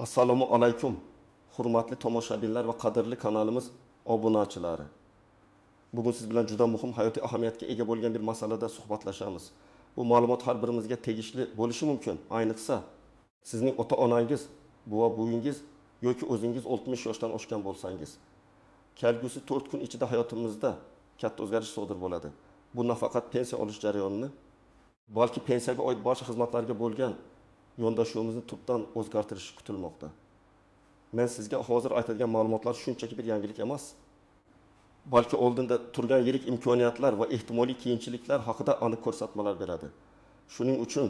Assalomu alaykum. Hurmatli tomoshabinlar va qadrli kanalimiz obunachilari. Bugun siz bilan juda muhim hayotiy ahamiyatga ega bo'lgan bir masalada suhbatlashamiz. Bu ma'lumot har birimizga tegishli bo'lishi mumkin. Ayniqsa sizning ota-onangiz, buva-buvingiz yoki o'zingiz 60 yoshdan oshgan bo'lsangiz. Kelgusi 4 kun ichida hayotimizda katta o'zgarish sodir bo'ladi. Bu nafaqat pensiya olish jarayonini, balki pensiyaga oid barcha xizmatlarga bo'lgan yondashuvimizni tubdan o'zgartirishi kutilmoqda. Men sizga hozir aytadigan ma'lumotlar shunchaki bir yangilik emas, balki oldinda turgan yirik imkoniyatlar va ehtimoliy qiyinchiliklar haqida aniq ko'rsatmalar beradi. Shuning uchun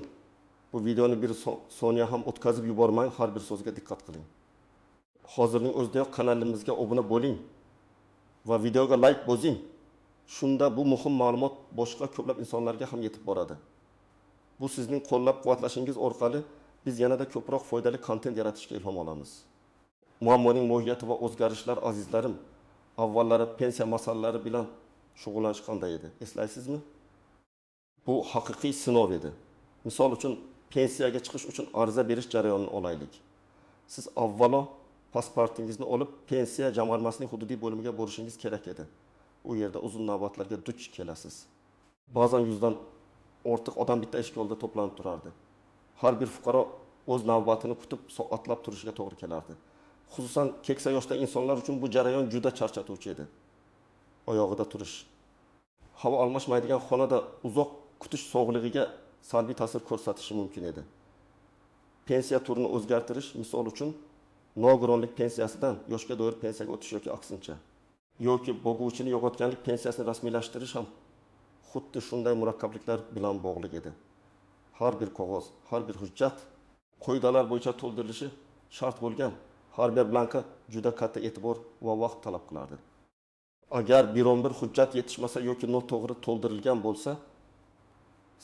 bu videoni bir soniya ham o'tkazib yubormang, har bir so'zga diqqat qiling. Hozirning o'zidayoq kanalimizga obuna bo'ling va videoga like bosing. Shunda bu muhim ma'lumot boshqa ko'plab insonlarga ham yetib boradi. Bu sizning qo'llab-quvvatlashingiz orqali biz yanada ko'proq foydali kontent yaratishga ilhom olamiz. Muammoning mohiyati va o'zgarishlar azizlarim, avvallari pensiya masalalari bilan shug'ullanish qanday edi? Eslaysizmi? Bu haqiqiy sinov edi. Misol uchun pensiyaga chiqish uchun ariza berish jarayonini olaylik. Siz avvalo pasportingizni olib pensiya jamg'armasining hududiy bo'limiga borishingiz kerak edi. U yerda uzun navbatlarga duch kelasiz. Ba'zan 100 dan ortiq odam bitta eshik oldida to'planib turardi. Har bir fuqaro o'z navbatini kutib soatlab turishiga to'g'ri kelardi. Xususan keksa yoshda insonlar uchun bu jarayon juda charchatuvchi edi. Oyog'ida turish, havo almashmaydigan xonada uzoq kutish sog'lig'iga salbiy ta'sir ko'rsatishi mumkin edi. Pensiya turini o'zgartirish, misol uchun nogironlik pensiyasidan yoshga doir pensiyaga o'tish yoki aksincha, yoki boquvchini yo'qotganlik pensiyasini rasmiylashtirish ham xuddi shunday murakkabliklar bilan bog'liq edi. Har bir qog'oz, har bir hujjat qoidalar bo'yicha to'ldirilishi shart bo'lgan. Har bir blanka juda katta e'tibor va vaqt talab qilardi. Agar biron bir hujjat yetishmasa yoki noto'g'ri to'ldirilgan bo'lsa,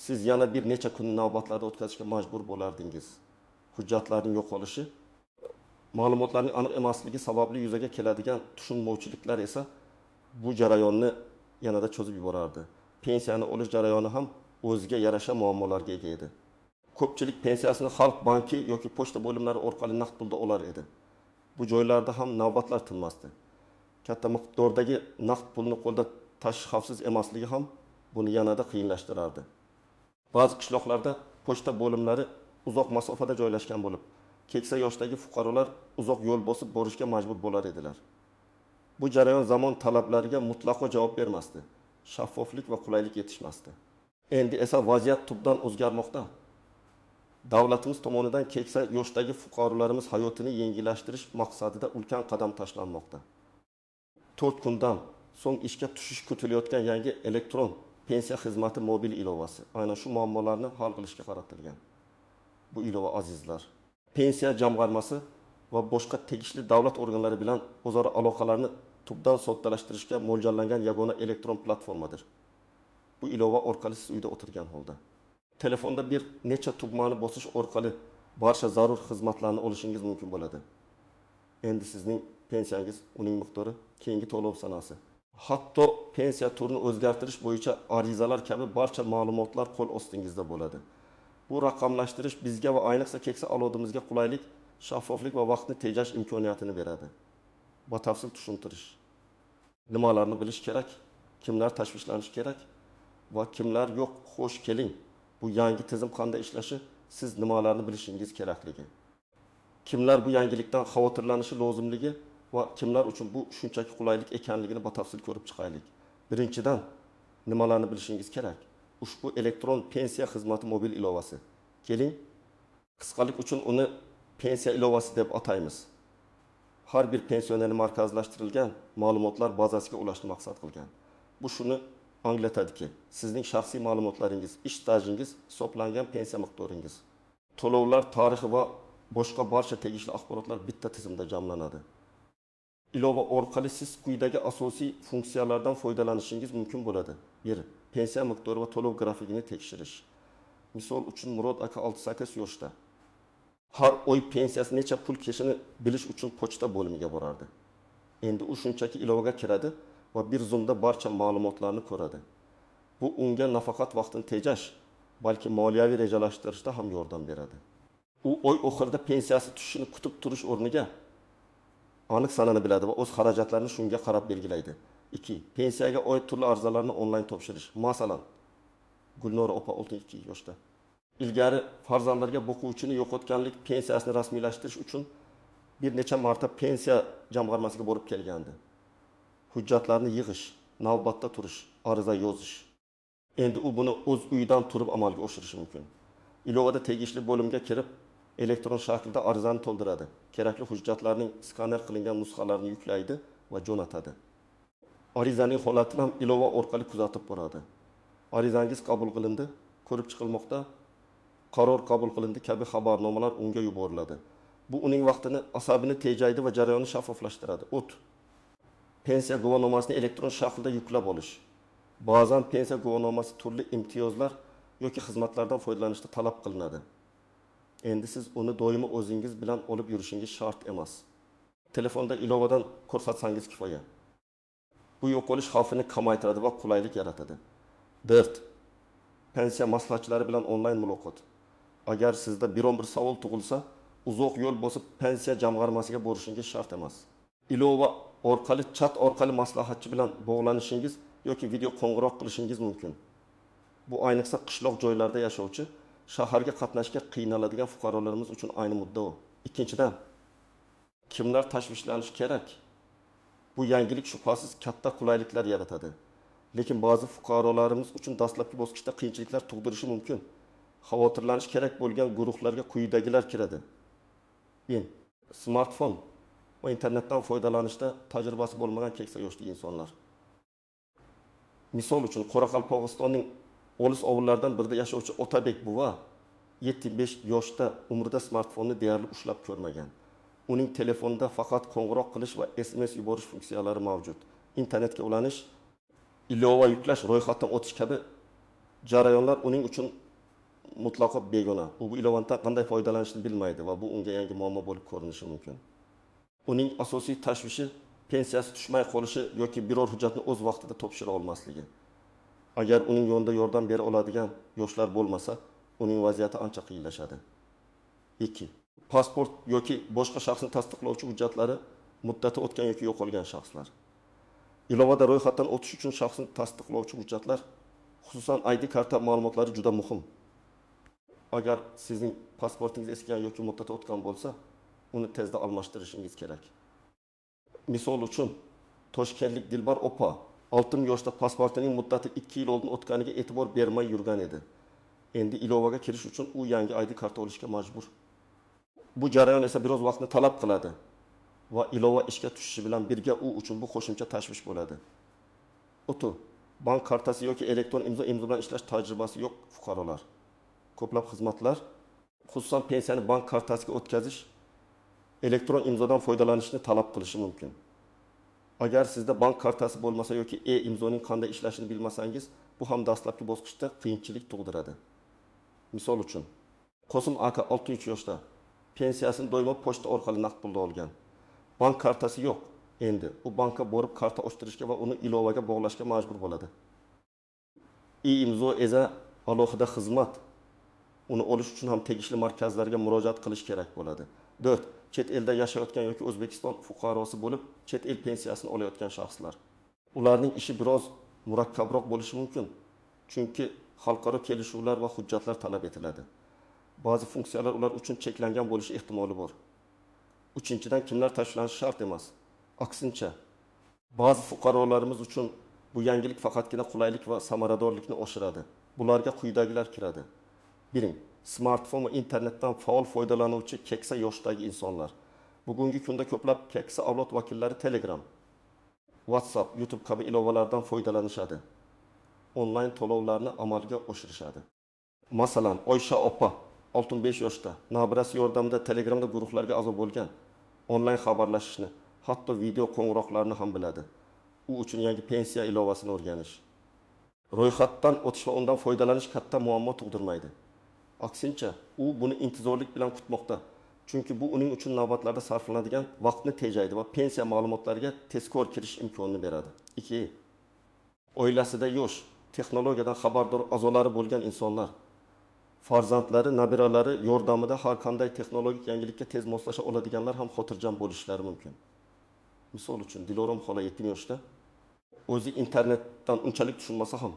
siz yana bir necha kun navbatlarda o'tkazishga majbur bo'lardingiz. Hujjatlarning yo'qolishi, ma'lumotlarning aniq emasligi sababli yuzaga keladigan tushunmovchiliklar esa bu jarayonni yanada cho'zib yuborardi. Pensiyani olish jarayoni ham o'ziga yarasha muammolarga ega edi. Ko'pchilik pensiyasini Xalq banki yoki pochta bo'limlari orqali naqd pulda olar edi. Bu joylarda ham navbatlar tinmasdi. Katta miqdordagi naqd pulni qo'lda tashish xavfsiz emasligi ham buni yanada qiyinlashtirardi. Ba'zi qishloqlarda pochta bo'limlari uzoq masofada joylashgan bo'lib, keksa yoshdagi fuqarolar uzoq yo'l bosib borishga majbur bo'lar edilar. Bu jarayon zamon talablariga mutlaqo javob bermasdi. Shaffoflik va qulaylik yetishmasdi. Endi esa vaziyat tubdan o'zgarmoqda. Davlatimiz tomonidan keksa yoshdagi fuqarolarimiz hayotini yengillashtirish maqsadida ulkan qadam tashlanmoqda. 4 kundan so'ng ishga tushish kutilayotgan yangi elektron pensiya xizmati mobil ilovasi aynan shu muammolarni hal qilishga qaratilgan. Bu ilova azizlar, pensiya jamg'armasi va boshqa tegishli davlat organlari bilan o'zaro aloqalarni tubdan soddalashtirishga mo'ljallangan yagona elektron platformadir. Bu ilova orqali siz uyda o'tirgan holda telefonda bir necha tugmani bosish orqali barcha zarur xizmatlarni olishingiz mumkin bo'ladi. Endi sizning pensiyangiz, uning miqdori, keyingi to'lov sanasi, hatto pensiya turini o'zgartirish bo'yicha arizalar kabi barcha ma'lumotlar qo'l ostingizda bo'ladi. Bu raqamlashtirish bizga va ayniqsa keksa avlodimizga qulaylik, shaffoflik va vaqtni tejash imkoniyatini beradi. Batafsil tushuntirish. Nimalarni bilish kerak, kimlar tashvishlanish kerak va kimlar yo'q, xo'sh keling. Bu yangi tizim qanday ishlashi, siz nimalarni bilishingiz kerakligi. Kimlar bu yangilikdan xavotirlanishi lozimligi va kimlar uchun bu shunchaki qulaylik ekanligini batafsil ko'rib chiqaylik. Birinchidan, nimalarni bilishingiz kerak? Ushbu elektron pensiya xizmati mobil ilovasi. Keling, qisqalik uchun uni pensiya ilovasi deb ataymiz. Har bir pensionerni markazlashtirilgan ma'lumotlar bazasiga ulashni maqsad qilgan. Bu shuni anglatadiki, sizning shaxsiy ma'lumotlaringiz, ish stajingiz, hisoblangan pensiya miqdoringiz, to'lovlar tarixi va boshqa barcha tegishli axborotlar bitta tizimda jamlanadi. Ilova orqali siz quyidagi asosiy funksiyalardan foydalanishingiz mumkin bo'ladi. 1. Pensiya miqdori va to'lov grafikini tekshirish. Misol uchun Murod aka 68 yoshda. Har oy pensiyasi necha pul keshini bilish uchun pochta bo'limiga borardi. Endi u shunchaki ilovaga kiradi va bir zumda barcha ma'lumotlarni ko'radi. Bu unga nafaqat vaqtini tejash, balki moliyaviy rejalashtirishda ham yordam beradi. u oy oxirida pensiyasi tushishini kutib turish o'rniga aniq sanani biladi va o'z xarajatlarini shunga qarab belgilaydi. 2. Pensiyaga oid turli arizalarni onlayn topshirish. Masalan, Gulnora opa 62 yoshda. Ilgari farzandlarga boquvchini yo'qotganlik pensiyasini rasmiylashtirish uchun bir necha marta pensiya jamg'armasiga borib kelgandi. Hujjatlarni yig'ish, navbatda turish, ariza yozish. Endi u buni o'z uyidan turib amalga oshirishi mumkin. Ilovada tegishli bo'limga kirib, elektron shaklda arizani to'ldiradi. Kerakli hujjatlarning skaner qilingan nusxalarini yuklaydi va jo'natadi. Arizaning holatini ham ilova orqali kuzatib boradi. Arizangiz qabul qilindi, ko'rib chiqilmoqda, qaror qabul qilindi kabi xabarnomalar unga yuboriladi. Bu uning vaqtini, asabini tejaydi va jarayonni shaffoflashtiradi. Pensiya guvohnomasini elektron shaklda yuklab olish. Ba'zan pensiya guvohnomasi turli imtiyozlar yoki xizmatlardan foydalanishda talab qilinadi. Endi siz uni doimo o'zingiz bilan olib yurishingiz shart emas. Telefonda ilovadan ko'rsatsangiz kifoya. Bu yo'qolish xavfini kamaytiradi va qulaylik yaratadi. 4. Pensiya maslahatchilari bilan onlayn muloqot. Agar sizda biron bir savol tug'ilsa, uzoq yo'l bosib pensiya jamg'armasiga borishingiz shart emas. Ilova orqali chat orqali maslahatchi bilan bog'lanishingiz yoki video qo'ng'iroq qilishingiz mumkin. Bu ayniqsa qishloq joylarda yashovchi, shaharga qatnashga qiynaladigan fuqarolarimiz uchun ayni muddao. Ikkinchidan, kimlar tashvishlanishi kerak? Bu yangilik shubhasiz katta qulayliklar yaratadi. Lekin ba'zi fuqarolarimiz uchun dastlabki bosqichda qiyinchiliklar tug'dirishi mumkin. Xavotirlanish kerak bo'lgan guruhlarga quyidagilar kiradi. 1. Smartfon va internetdan foydalanishda tajribasi bo'lmagan keksa yoshli insonlar. Misol uchun, Qoraqalpog'istonning olis ovullardan birida yashovchi Otabek buva 75 yoshda umrida smartfonni deyarli ushlab ko'rmagan. Uning telefonida faqat qo'ng'iroq qilish va SMS yuborish funksiyalari mavjud. Internetga ulanish, ilova yuklash, ro'yxatdan o'tish kabi jarayonlar uning uchun mutlaqo begona. U bu ilovandan qanday foydalanishni bilmaydi va bu unga yangi muammo bo'lib ko'rinishi mumkin. Uning asosiy tashvishi pensiyasi tushmay qolishi yoki biror hujjatni o'z vaqtida topshira olmasligi. Agar uning yo'lida yordam bera oladigan yoshlar bo'lmasa, uning vaziyati ancha qiyinlashadi. 2. Pasport yoki boshqa shaxsni tasdiqlovchi hujjatlari muddati o'tgan yoki yo'qolgan shaxslar. Ilovada ro'yxatdan o'tish uchun shaxsni tasdiqlovchi hujjatlar, xususan ID karta ma'lumotlari juda muhim. Agar sizning pasportingiz eskigan yoki muddati o'tgan bo'lsa, uni tezda almashtirishingiz kerak. Misol uchun, Toshkentlik Dilbar opa 6 yoshda pasportining muddati 2 yil oldin o'tganiga e'tibor bermay yurgan edi. Endi ilovaga kirish uchun u yangi ID karta olishga majbur. Bu jarayon esa biroz vaqtni talab qiladi va ilova ishga tushishi bilan birga u uchun bu qo'shimcha tashvish bo'ladi. Bank kartasi yoki elektron imzo bilan ishlash tajribasi yo'q fuqarolar. Ko'plab xizmatlar, xususan pensiyani bank kartasiga o'tkazish, elektron imzodan foydalanishni talab qilishi mumkin. Agar sizda bank kartasi bo'lmasa yoki e-imzoning qanday ishlashini bilmasangiz, bu ham dastlabki bosqichda qiyinchilik tug'diradi. Misol uchun, Qosim aka 63 yoshda pensiyasini doimo pochta orqali naqd pulda olgan. Bank kartasi yo'q. Endi u bankka borib karta ochtirishga va uni ilovaga bog'lashga majbur bo'ladi. E-imzo esa alohida xizmat. Uni olish uchun ham tegishli markazlarga murojaat qilish kerak bo'ladi. 4. Chet elda yashayotgan yoki O'zbekiston fuqarosi bo'lib, chet el pensiyasini olayotgan shaxslar. Ularning ishi biroz murakkabroq bo'lishi mumkin, chunki xalqaro kelishuvlar va hujjatlar talab etiladi. Ba'zi funksiyalar ular uchun cheklangan bo'lishi ehtimoli bor. 3-dan, kimlar tashlanishi shart emas. Aksincha, ba'zi fuqarolarimiz uchun bu yangilik faqatgina qulaylik va samaradorlikni oshiradi. Bularga quyidagilar kiradi. 1. Smartfon va internetdan faol foydalanuvchi keksa yoshdagi insonlar. Bugungi kunda ko'plab keksa avlod vakillari Telegram, WhatsApp, YouTube kabi ilovalardan foydalanishadi. Onlayn to'lovlarni amalga oshirishadi. Masalan, Oysha opa 65 yoshda nabirasi yordamida Telegramda guruhlarga a'zo bo'lgan, onlayn xabarlashishni, hatto video qo'ng'iroqlarni ham biladi. U uchun yangi pensiya ilovasini o'rganish. Ro'yxatdan o'tish va undan foydalanish katta muammo tug'dirmaydi. Aksincha, u buni intizorlik bilan kutmoqda. Chunki bu uning uchun navbatlarda sarflanadigan vaqtni tejaydi va pensiya ma'lumotlariga tezkor kirish imkonini beradi. 2. Oilasida yosh, texnologiyadan xabardor a'zolari bo'lgan insonlar. farzandlari, nabiralari yordamida har qanday texnologik yangilikka tez moslasha oladiganlar ham xotirjam bo'lishlari mumkin. Misol uchun, Dilorom xola 7 yoshda, o'zi internetdan unchalik tushunmasa ham,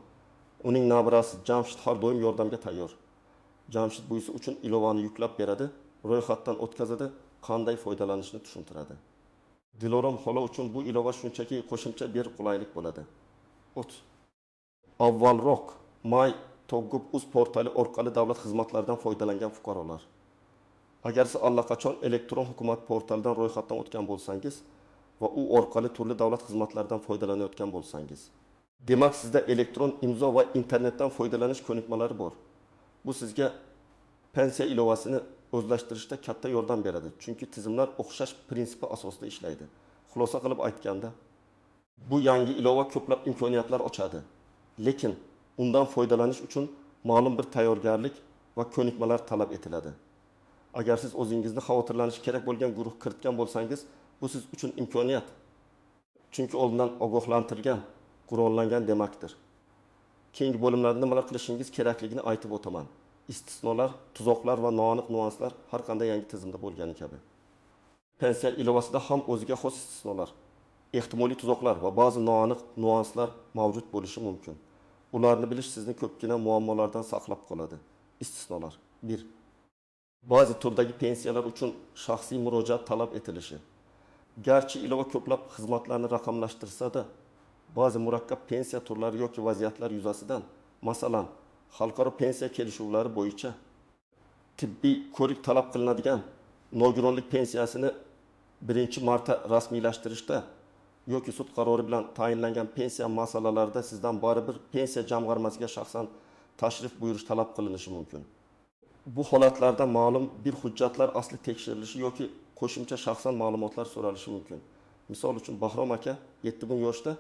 uning nabirasi Jamshid har doim yordamga tayyor. Jamshid buyisi uchun ilovani yuklab beradi, ro'yxatdan o'tkazadi, qanday foydalanishni tushuntiradi. Dilorom xola uchun bu ilova shunchaki qo'shimcha bir qulaylik bo'ladi. Avvalroq My.Toggub.uz portali orqali davlat xizmatlaridan foydalangan fuqarolar. Agar siz allaqachon elektron hukumat portalidan ro'yxatdan o'tgan bo'lsangiz va u orqali turli davlat xizmatlaridan foydalanayotgan bo'lsangiz, demak sizda elektron imzo va internetdan foydalanish ko'nikmalari bor. Bu sizga pensiya ilovasini o'zlashtirishda katta yordam beradi, chunki tizimlar o'xshash prinsipi asosida ishlaydi. Xulosa qilib aytganda, bu yangi ilova ko'plab imkoniyatlar ochadi, lekin undan foydalanish uchun ma'lum bir tayyorgarlik va ko'nikmalar talab etiladi. Agar siz o'zingizni xavotirlanish kerak bo'lgan guruh kiritgan bo'lsangiz, bu siz uchun imkoniyat. Chunki oldindan ogohlantirilgan, qurollangan demakdir. Keyingi bo'limlarda nimalar qilishingiz kerakligini aytib o'taman. Istisnolar, tuzoqlar va noaniq nuanslar har qanday yangi tizimda bo'lgani kabi. Pensiya ilovasida ham o'ziga xos istisnolar, ehtimoliy tuzoqlar va ba'zi noaniq nuanslar mavjud bo'lishi mumkin. Ularni bilish sizni ko'pgina muammolardan saqlab qoladi. Istisnolar. 1. Ba'zi turdagi pensiyalar uchun shaxsiy murojaat talab etilishi. Garchi ilova ko'plab xizmatlarni raqamlashtirsa-da, ba'zi murakkab pensiya turlari yoki vaziyatlar yuzasidan, masalan, xalqaro pensiya kelishuvlari bo'yicha tibbiy ko'rik talab qilinadigan nogironlik pensiyasini birinchi marta rasmiylashtirishda yoki sud qarori bilan tayinlangan pensiya masalalarida sizdan baribir pensiya jamg'armasiga shaxsan tashrif buyurish talab qilinishi mumkin. Bu holatlarda ma'lum bir hujjatlar asli tekshirilishi yoki qo'shimcha shaxsan ma'lumotlar so'ralishi mumkin. Misol uchun, Bahrom aka 7000 yoshda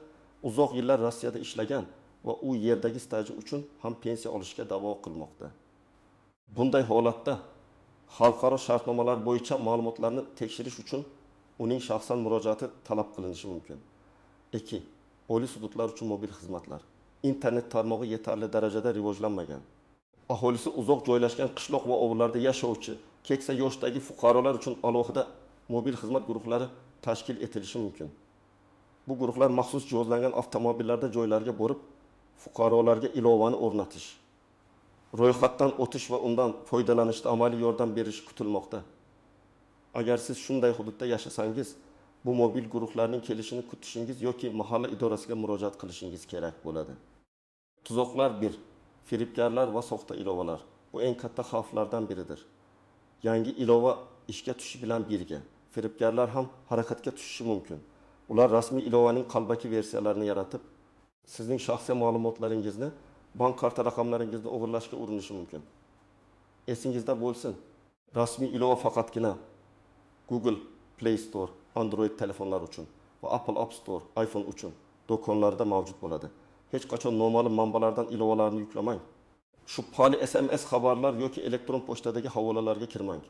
uzoq yillar Rossiyada ishlagan va u yerdagi staji uchun ham pensiya olishga da'vo qilmoqda. Bunday holatda xalqaro shartnomalar bo'yicha ma'lumotlarni tekshirish uchun uning shaxsan murojaati talab qilinishi mumkin. 2. Oliy sudlar uchun mobil xizmatlar. Internet tarmog'i yetarli darajada rivojlanmagan. Aholisi uzoq joylashgan qishloq va ovullarda yashovchi, keksa yoshdagi fuqarolar uchun alohida mobil xizmat guruhlari tashkil etilishi mumkin. Bu guruhlar maxsus jihozlangan avtomobillarda joylarga borib, fuqarolarga ilovani o'rnatish, ro'yxatdan o'tish va undan foydalanishda amaliy yordam berish kutilmoqda. Agar siz shunday hududda yashasangiz, bu mobil guruhlarning kelishini kutishingiz yoki mahalla idorasiga murojaat qilishingiz kerak bo'ladi. Tuzoqlar 1. Firibgarlar va soxta ilovalar. Bu eng katta xavflardan biridir. Yangi ilova ishga tushishi bilan birga firibgarlar ham harakatga tushishi mumkin. Ular rasmiy ilovaning qalbaki versiyalarini yaratib, sizning shaxsiy ma'lumotlaringizni, bank karta raqamlaringizni o'g'irlashga urinishi mumkin. Esingizda bo'lsin, rasmiy ilova faqatgina Google Play Store Android telefonlar uchun va Apple App Store iPhone uchun do'konlarda mavjud bo'ladi. Hech qachon noma'lum manbalardan ilovalarni yuklamang. Shubhali SMS xabarlar yoki elektron pochtadagi havolalarga kirmang.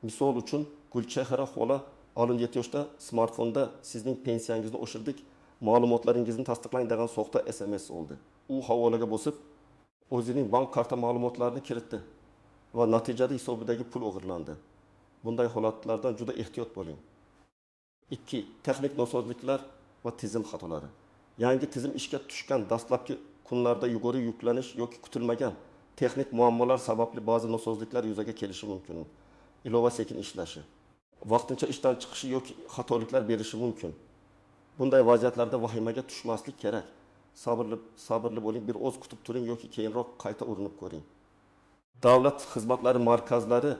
Misol uchun, Gulchehra xola 67 yoshda smartfonda sizning pensiyangizni oshirdik, ma'lumotlaringizni tasdiqlang degan soxta SMS oldi. U havolaga bosib, o'zining bank karta ma'lumotlarini kiritdi va natijada hisobidagi pul o'g'irlandi. Bunday holatlardan juda ehtiyot bo'ling. 2. Texnik nosozliklar va tizim xatolari. Yangi tizim ishga tushgan dastlabki kunlarda yuqori yuklanish yoki kutilmagan texnik muammolar sababli ba'zi nosozliklar yuzaga kelishi mumkin. Ilova sekin ishlashi, vaqtincha ishdan chiqishi yoki xatoliklar berishi mumkin. Bunday vaziyatlarda vahimaga tushmaslik kerak. Sabrli bo'ling, bir oz kutib turing yoki keyinroq qayta urinib ko'ring. Davlat xizmatlari markazlari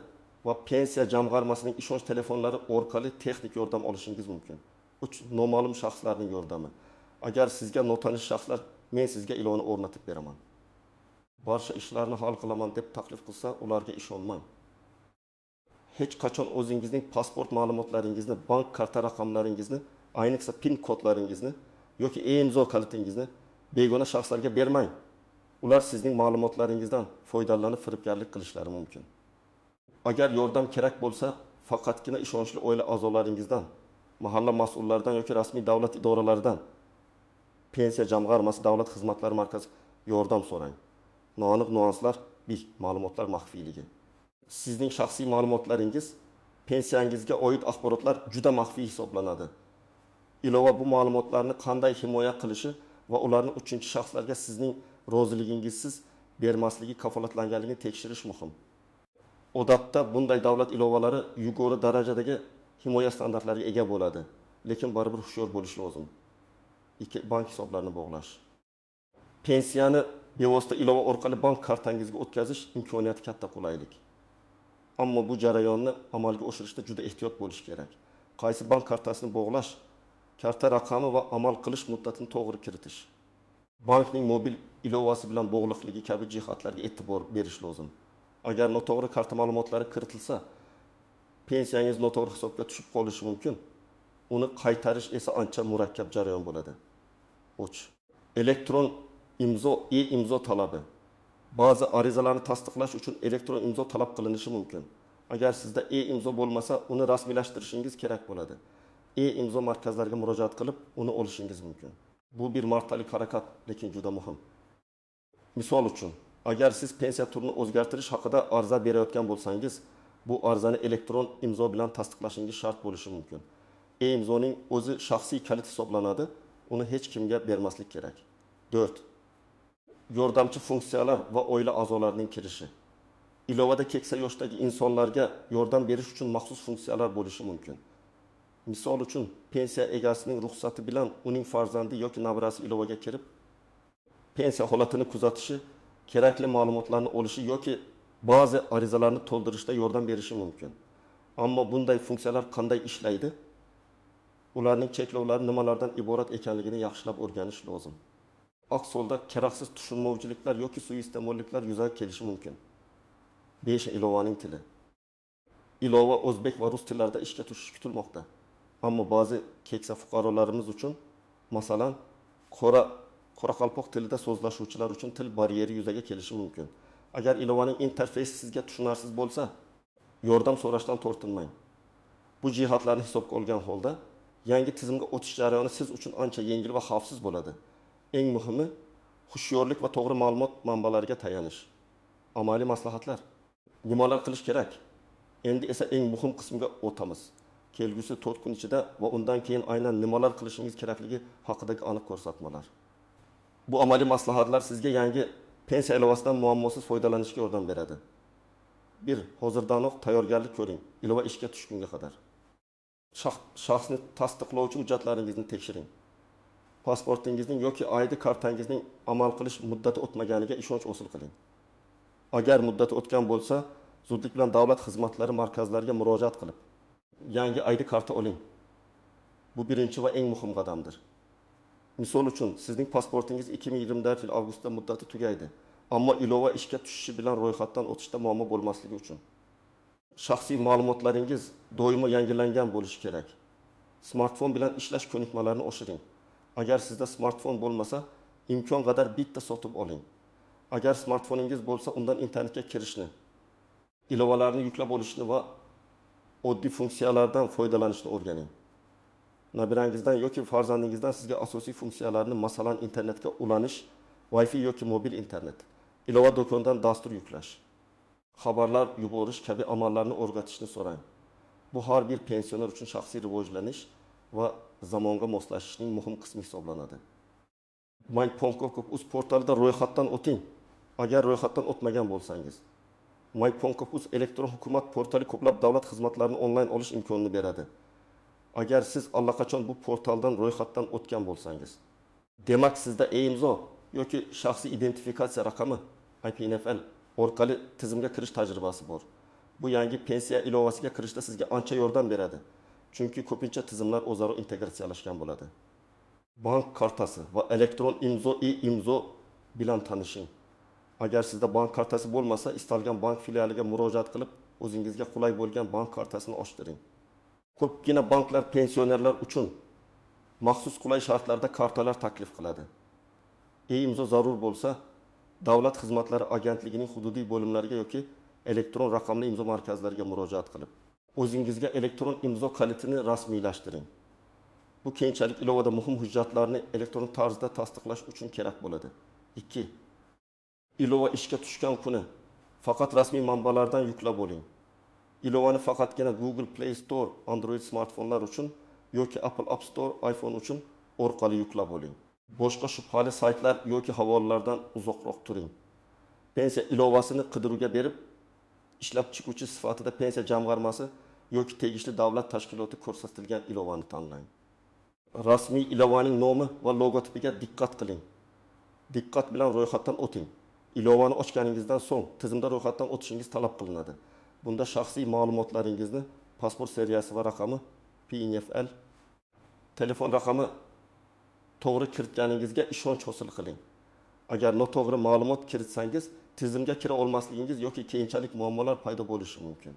va pensiya jamg'armasining ishonch telefonlari orqali texnik yordam olishingiz mumkin. 3. Noma'lum shaxslarning yordami. Agar sizga notanish shaxslar men sizga ilovani o'rnatib beraman, barcha ishlarni hal qilaman deb taklif qilsa, ularga ishonmang. Hech qachon o'zingizning pasport ma'lumotlaringizni, bank karta raqamlaringizni, ayniqsa PIN kodlaringizni yoki e-imzo kalitingizni begona shaxslarga bermang. Ular sizning ma'lumotlaringizdan foydalanib firibgarlik qilishlari mumkin. Agar yordam kerak bo'lsa, faqatgina ishonchli oila a'zolaringizdan, mahalla mas'ullaridan yoki rasmiy davlat idoralaridan, pensiya jamg'armasi, davlat xizmatlari markazi yordam so'rang. Noaniq nuanslar Bir, ma'lumotlar maxfiyligi. Sizning shaxsiy ma'lumotlaringiz, pensiyangizga oid axborotlar juda maxfiy hisoblanadi. Ilova bu ma'lumotlarni qanday himoya qilishi va ularni uchinchi shaxslarga sizning roziligingizsiz bermasligi kafolatlanganligini tekshirish muhim. Odatda bunday davlat ilovalari yuqori darajadagi himoya standartlariga ega bo'ladi, lekin baribir hushyor bo'lish lozim. Ikki, bank hisoblarini bog'lash. Pensiyani bevosita ilova orqali bank kartangizga o'tkazish imkoniyati katta qulaylik. Ammo bu jarayonni amalga oshirishda juda ehtiyot bo'lish kerak. Qaysi bank kartasini bog'lash, karta raqami va amal qilish muddatini to'g'ri kiritish. Bankning mobil ilovasi bilan bog'liqligi kabi jihatlarga e'tibor berish lozim. Agar noto'g'ri karta ma'lumotlari kiritilsa, pensiyangiz noto'g'ri hisobga tushib qolishi mumkin. Uni qaytarish esa ancha murakkab jarayon bo'ladi. 3. Elektron imzo, e-imzo talabi. Ba'zi arizalarni tasdiqlash uchun elektron imzo talab qilinishi mumkin. Agar sizda e-imzo bo'lmasa, uni rasmiylashtirishingiz kerak bo'ladi. E-imzo markazlariga murojaat qilib, uni olishingiz mumkin. Bu bir martalik harakat, lekin juda muhim. Misol uchun, agar siz pensiya turini o'zgartirish haqida arza berayotgan bo'lsangiz, bu arzani elektron imzo bilan tasdiqlashingiz shart bo'lishi mumkin. E-imzoning o'zi shaxsiy kalit hisoblanadi, uni hech kimga bermaslik kerak. 4. Yordamchi funksiyalar va oila a'zolarining kirishi. Ilovada keksa yoshdagi insonlarga yordam berish uchun maxsus funksiyalar bo'lishi mumkin. Misol uchun, pensiya egasining ruxsati bilan uning farzandi yoki nabirasi ilovaga kirib, pensiya holatini kuzatishi, kerakli ma'lumotlarni olishi yoki ba'zi arizalarni to'ldirishda yordam berishi mumkin. Ammo bunday funksiyalar qanday ishlaydi? Ularning cheklovlari nimalardan iborat ekanligini yaxshilab o'rganish lozim. Aks holda keraksiz tushunmovchiliklar yoki suiiste'molliklar yuzaga kelishi mumkin. 5. Ilovaning tili. Ilova o'zbek va rus tillarida ishga tushishi kutilmoqda. Ammo ba'zi keksa fuqarolarimiz uchun, masalan, qoraqalpoq tilida so'zlashuvchilar uchun til bariyeri yuzaga kelishi mumkin. Agar ilovaning interfeysi sizga tushunarsiz bo'lsa, yordam so'rashdan tortinmang. Bu jihatlarni hisobga olgan holda, yangi tizimga o'tish jarayoni siz uchun ancha yengil va xavfsiz bo'ladi. Eng muhimi, hushyorlik va to'g'ri ma'lumot manbalariga tayanish. Amaliy maslahatlar. Nimalar qilish kerak? Endi esa eng muhim qismga o'tamiz. Kelgusi 4 kun ichida va undan keyin aynan nimalar qilishingiz kerakligi haqidagi aniq ko'rsatmalar. Bu amaliy maslahatlar sizga yangi pensiya ilovasidan muammosiz foydalanishga yordam beradi. 1. Hozirdanoq tayyorgarlik ko'ring, ilova ishga tushgunga qadar. Shaxsni tasdiqlovchi hujjatlaringizni tekshiring. Pasportingizning yoki ID kartangizning amal qilish muddati o'tmaganiga ishonch hosil qiling. Agar muddati o'tgan bo'lsa, zudlik bilan davlat xizmatlari markazlariga murojaat qilib, yangi ID karta oling. Bu birinchi va eng muhim qadamdir. Misol uchun, sizning pasportingiz 2024 yil avgustda muddati tugaydi, ammo ilova ishga tushishi bilan ro'yxatdan o'tishda muammo bo'lmasligi uchun. Shaxsiy ma'lumotlaringiz doimo yangilangan bo'lishi kerak. Smartfon bilan ishlash ko'nikmalarini oshiring. Agar sizda smartfon bo'lmasa, imkon qadar bitta sotib oling. Agar smartfoningiz bo'lsa, undan internetga kirishni, ilovalarni yuklab olishni va oddiy funksiyalardan foydalanishni o'rganing. Nabirangizdan yoki farzandingizdan sizga asosiy funksiyalarni, masalan, internetga ulanish, Wi-Fi yoki mobil internet, ilova do'kondan dastur yuklash, xabarlar yuborish kabi amallarni o'rgatishni so'rang. Bu har bir pensioner uchun shaxsiy rivojlanish va zamonga moslashishning muhim qismi hisoblanadi. MyPonkov.uz portalida ro'yxatdan o'ting. Agar ro'yxatdan o'tmagan bo'lsangiz, MyPonkov.uz elektron hukumat portali ko'plab davlat xizmatlarini onlayn olish imkonini beradi. Agar siz allaqachon bu portaldan ro'yxatdan o'tgan bo'lsangiz, demak sizda e-imzo yoki shaxsiy identifikatsiya raqami IPNFL orqali tizimga kirish tajribasi bor. Bu yangi pensiya ilovasiga kirishda sizga ancha yordam beradi. Chunki ko'pincha tizimlar o'zaro integratsiyalashgan bo'ladi. Bank kartasi va elektron imzo, e-imzo bilan tanishing. Agar sizda bank kartasi bo'lmasa, istalgan bank filialiga murojaat qilib, o'zingizga qulay bo'lgan bank kartasini ochtiring. Ko'pgina banklar pensionerlar uchun maxsus qulay shartlarda kartalar taklif qiladi. E-imzo zarur bo'lsa, davlat xizmatlari agentligining hududiy bo'limlariga yoki elektron raqamli imzo markazlariga murojaat qilib, o'zingizga elektron imzo kalitini rasmiylashtiring. Bu keyinchalik ilovada muhim hujjatlarni elektron tarzda tasdiqlash uchun kerak bo'ladi. 2. Ilova ishga tushgan kuni Faqat rasmiy manbalardan yuklab oling. Ilovani faqatgina Google Play Store Android smartfonlar uchun yoki Apple App Store iPhone uchun orqali yuklab oling. Boshqa shubhali saytlar yoki havolalardan uzoqroq turing. Pensiya ilovasini qidiruvga berib, ishlab chiquvchi sifatida pensiya jamg'armasi yoki tegishli davlat tashkiloti ko'rsatilgan ilovani tanlang. Rasmiy ilovaning nomi va logotipiga diqqat qiling. Diqqat bilan ro'yxatdan o'ting. Ilovani ochganingizdan so'ng tizimda ro'yxatdan o'tishingiz talab qilinadi. Bunda shaxsiy ma'lumotlaringizni, pasport seriyasi va raqami, PNFL, telefon raqami to'g'ri kiritganingizga ishonch hosil qiling. Agar noto'g'ri ma'lumot kiritsangiz, tizimga kira olmasligingiz yoki keyinchalik muammolar paydo bo'lishi mumkin.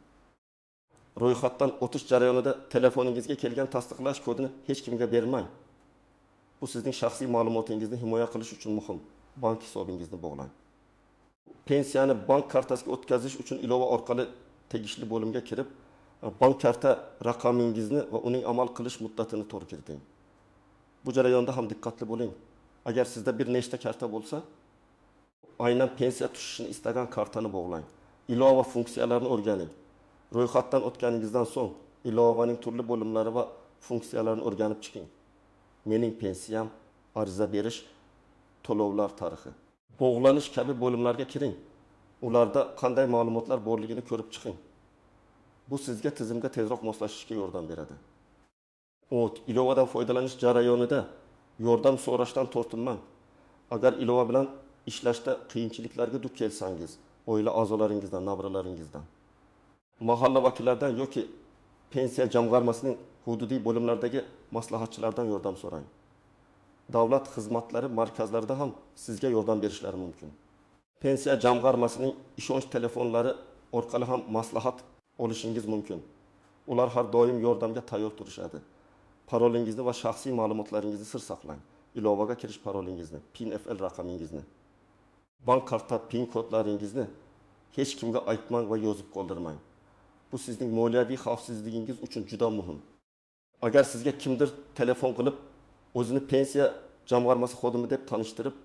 Ro'yxatdan o'tish jarayonida telefoningizga kelgan tasdiqlash kodini hech kimga bermang. Bu sizning shaxsiy ma'lumotingizni himoya qilish uchun muhim. Bank hisobingizni bog'lang. Pensiyani bank kartasiga o'tkazish uchun ilova orqali tegishli bo'limga kirib, bank karta raqamingizni va uning amal qilish muddatini to'g'ri kiriting. Bu jarayonda ham diqqatli bo'ling. Agar sizda bir nechta karta bo'lsa, aynan pensiya tushishini istagan kartani bog'lang. Ilova funksiyalarini o'rganing. Ro'yxatdan o'tganingizdan so'ng ilovaning turli bo'limlari va funksiyalarini o'rganib chiqing. Mening pensiyam, ariza berish, to'lovlar tarixi. Bog'lanish kabi bo'limlarga kiring. Ularda qanday ma'lumotlar borligini ko'rib chiqing. Bu sizga tizimga tezroq moslashishga yordam beradi. Ilovadan foydalanish jarayonida yordam so'rashdan tortinmang. Agar ilova bilan ishlashda qiyinchiliklarga duch kelsangiz, oila a'zolaringizdan, nabiralaringizdan, mahalla vakillaridan yoki pensiya jamg'armasining hududiy bo'limlaridagi maslahatchilardan yordam so'rang. Davlat xizmatlari markazlarida ham sizga yordam berishlari mumkin. Pensiya jamg'armasining ishonch telefonlari orqali ham maslahat olishingiz mumkin. Ular har doim yordamga tayyor turishadi. Parolingizni va shaxsiy ma'lumotlaringizni sir saqlang. Ilovaga kirish parolingizni, PNFL raqamingizni, bank karta PIN kodlaringizni hech kimga aytmang va yozib qoldirmang. Bu sizning moliyaviy xavfsizligingiz uchun juda muhim. Agar sizga kimdir telefon qilib, o'zini pensiya jamg'armasi xodimi deb tanishtirib,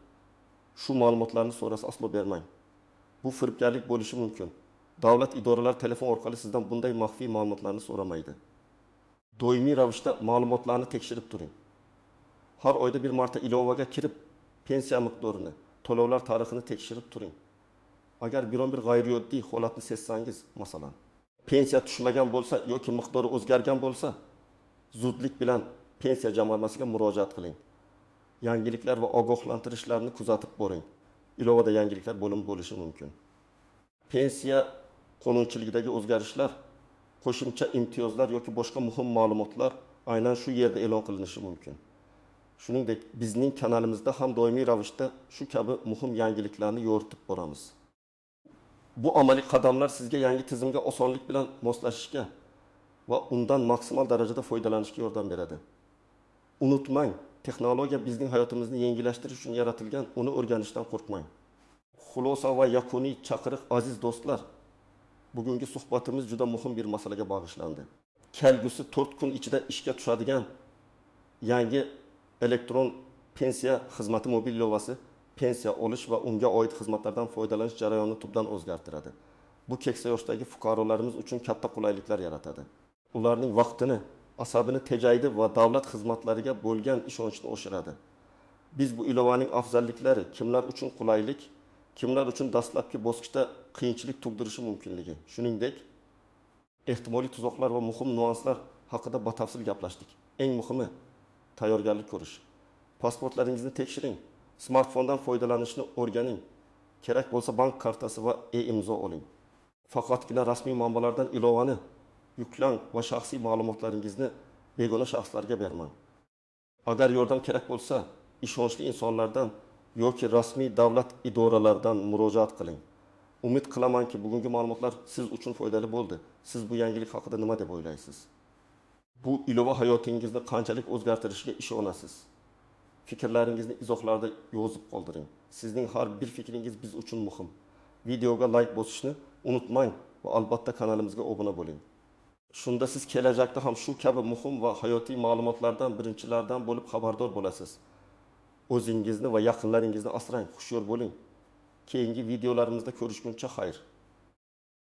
shu ma'lumotlarni so'rasa aslo bermang. Bu firibgarlik bo'lishi mumkin. Davlat idoralari telefon orqali sizdan bunday maxfiy ma'lumotlarni so'ramaydi. Doimiy ravishda ma'lumotlarni tekshirib turing. Har oyda bir marta ilovaga kirib, pensiya miqdorini, to'lovlar tarixini tekshirib turing. Agar biron bir g'ayrioddiy holatni sezsangiz, masalan, pensiya tushmagan bo'lsa yoki miqdori o'zgargan bo'lsa, zudlik bilan pensiya jamg'armasiga murojaat qiling. Yangiliklar va ogohlantirishlarni kuzatib boring. Ilovada yangiliklar bo'limi bo'lishi mumkin. Pensiya qonunchiligidagi o'zgarishlar, qo'shimcha imtiyozlar yoki boshqa muhim ma'lumotlar aynan shu yerda e'lon qilinishi mumkin. Shuningdek, bizning kanalimizda ham doimiy ravishda shu kabi muhim yangiliklarni yoritib boramiz. Bu amaliy qadamlar sizga yangi tizimga osonlik bilan moslashishga va undan maksimal darajada foydalanishga yordam beradi. Unutmang, texnologiya bizning hayotimizni yengillashtirish uchun yaratilgan, uni o'rganishdan qo'rqmang. Xulosa va yakuniy chaqiriq aziz do'stlar, bugungi suhbatimiz juda muhim bir masalaga bag'ishlandi. Kelgusi 4 kun ichida ishga tushadigan yangi elektron pensiya xizmati mobil ilovasi pensiya olish va unga oid xizmatlardan foydalanish jarayonini tubdan o'zgartiradi. Bu keksa yoshdagi fuqarolarimiz uchun katta qulayliklar yaratadi. Ularning vaqtini, asabini tejaydi va davlat xizmatlariga bo'lgan ishonchni oshiradi. Biz bu ilovaning afzalliklari kimlar uchun qulaylik, kimlar uchun dastlabki bosqichda qiyinchilik tug'dirishi mumkinligi, shuningdek, ehtimoliy tuzoqlar va muhim nuanslar haqida batafsil gaplashdik. Eng muhimi, tayyorgarlik ko'rish. Pasportlaringizni tekshiring. Smartfondan foydalanishni o'rganing. Kerak bo'lsa bank kartasi va e-imzo oling. Faqatgina rasmiy manbalardan ilovani yuklang va shaxsiy ma'lumotlaringizni begona shaxslarga bermang. Agar yordam kerak bo'lsa, ishonchli insonlardan yoki rasmiy davlat idoralaridan murojaat qiling. Umid qilamanki, bugungi ma'lumotlar siz uchun foydali bo'ldi. Siz bu yangilik haqida nima deb o'ylaysiz? Bu ilova hayotingizni qanchalik o'zgartirishiga ishonasiz? Fikrlaringizni izohlarda yozib qoldiring. Sizning har bir fikringiz biz uchun muhim. Videoga like bosishni unutmang va albatta kanalimizga obuna bo'ling. Shunda siz kelajakda ham shu kabi muhim va hayotiy ma'lumotlardan birinchilardan bo'lib xabardor bo'lasiz. O'zingizni va yaqinlaringizni asrang, xushyor bo'ling. Keyingi videolarimizda ko'rishguncha xayr.